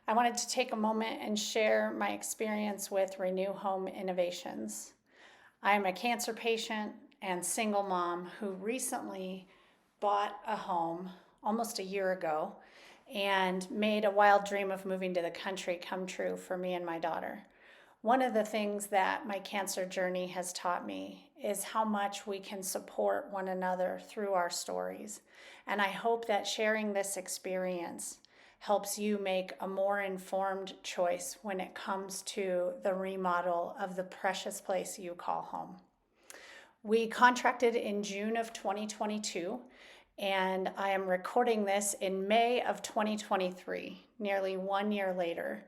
I wanted to take a moment and share my experience with Renew Home Innovations. I am a cancer patient and single mom who recently bought a home almost a year ago and made a wild dream of moving to the country come true for me and my daughter. One of the things that my cancer journey has taught me is how much we can support one another through our stories. And I hope that sharing this experience helps you make a more informed choice when it comes to the remodel of the precious place you call home. We contracted in June of 2022, and I am recording this in May of 2023, nearly 1 year later.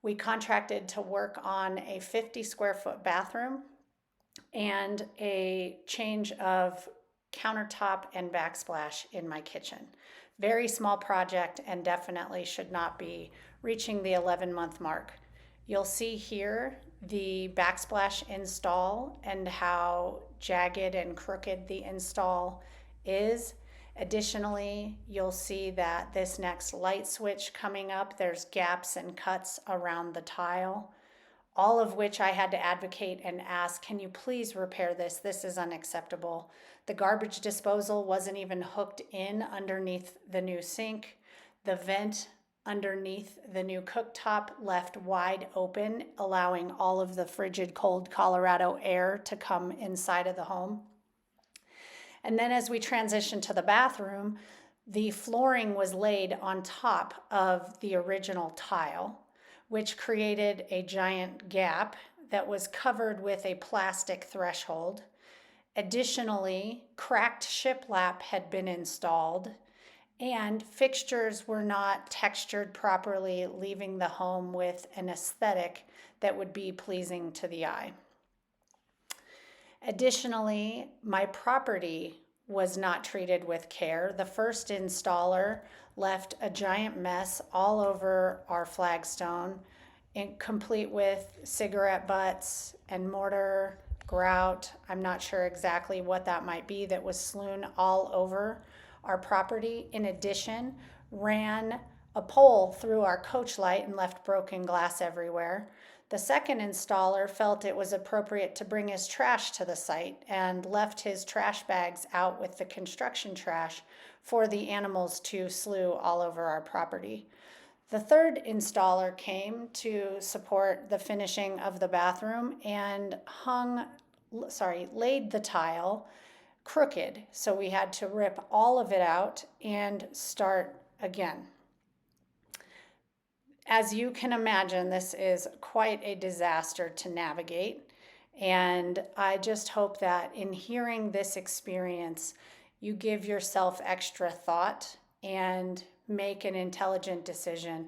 We contracted to work on a 50 square foot bathroom and a change of countertop and backsplash in my kitchen. Very small project and definitely should not be reaching the 11-month mark. You'll see here the backsplash install and how jagged and crooked the install is. Additionally, you'll see that this next light switch coming up, there's gaps and cuts around the tile, all of which I had to advocate and ask, can you please repair this? This is unacceptable. The garbage disposal wasn't even hooked in underneath the new sink. The vent underneath the new cooktop left wide open, allowing all of the frigid cold Colorado air to come inside of the home. And then as we transitioned to the bathroom, the flooring was laid on top of the original tile, which created a giant gap that was covered with a plastic threshold. Additionally, cracked shiplap had been installed, and fixtures were not textured properly, leaving the home with an aesthetic that would be pleasing to the eye. Additionally, my property was not treated with care. The first installer left a giant mess all over our flagstone, complete with cigarette butts and mortar, grout. I'm not sure exactly what that might be that was strewn all over our property. In addition, ran a pole through our coach light and left broken glass everywhere. The second installer felt it was appropriate to bring his trash to the site and left his trash bags out with the construction trash for the animals to slough all over our property. The third installer came to support the finishing of the bathroom and laid the tile crooked. So we had to rip all of it out and start again. As you can imagine, this is quite a disaster to navigate. And I just hope that in hearing this experience, you give yourself extra thought and make an intelligent decision.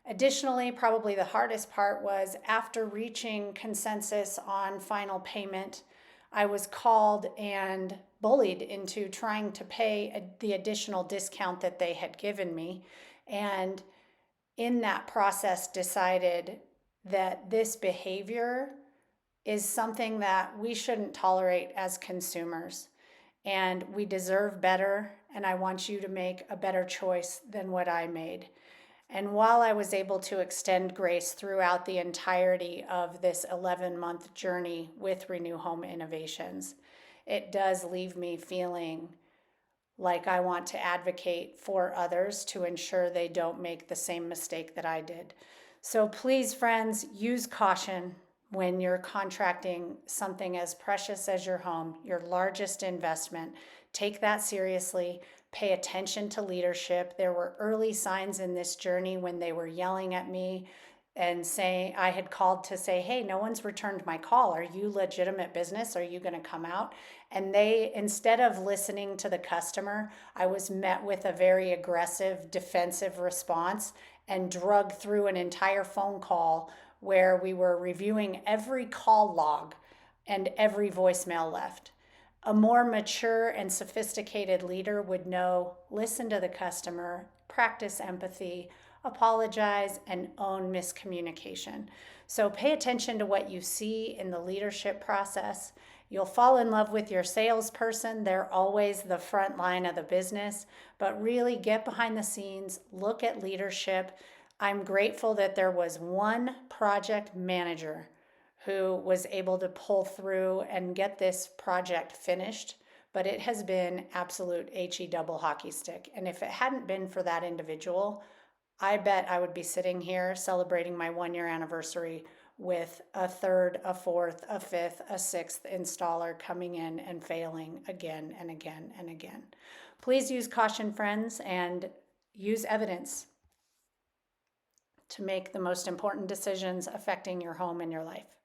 Additionally, probably the hardest part was after reaching consensus on final payment, I was called and bullied into trying to pay the additional discount that they had given me. And in that process decided that this behavior is something that we shouldn't tolerate as consumers, and we deserve better, and I want you to make a better choice than what I made. And while I was able to extend grace throughout the entirety of this 11-month journey with Renew Home Innovations, it does leave me feeling like I want to advocate for others to ensure they don't make the same mistake that I did. So please, friends, use caution when you're contracting something as precious as your home, your largest investment. Take that seriously. Pay attention to leadership. There were early signs in this journey when they were yelling at me and saying, I had called to say, hey, no one's returned my call. Are you legitimate business? Are you going to come out? And they, instead of listening to the customer, I was met with a very aggressive, defensive response and drugged through an entire phone call where we were reviewing every call log and every voicemail left. A more mature and sophisticated leader would know, listen to the customer, practice empathy, apologize, and own miscommunication. So pay attention to what you see in the leadership process. You'll fall in love with your salesperson. They're always the front line of the business, but really get behind the scenes, look at leadership, I'm grateful that there was one project manager who was able to pull through and get this project finished, but it has been absolute HE double hockey stick. And if it hadn't been for that individual, I bet I would be sitting here celebrating my 1 year anniversary with a third, a fourth, a fifth, a sixth installer coming in and failing again and again and again. Please use caution, friends, and use evidence to make the most important decisions affecting your home and your life.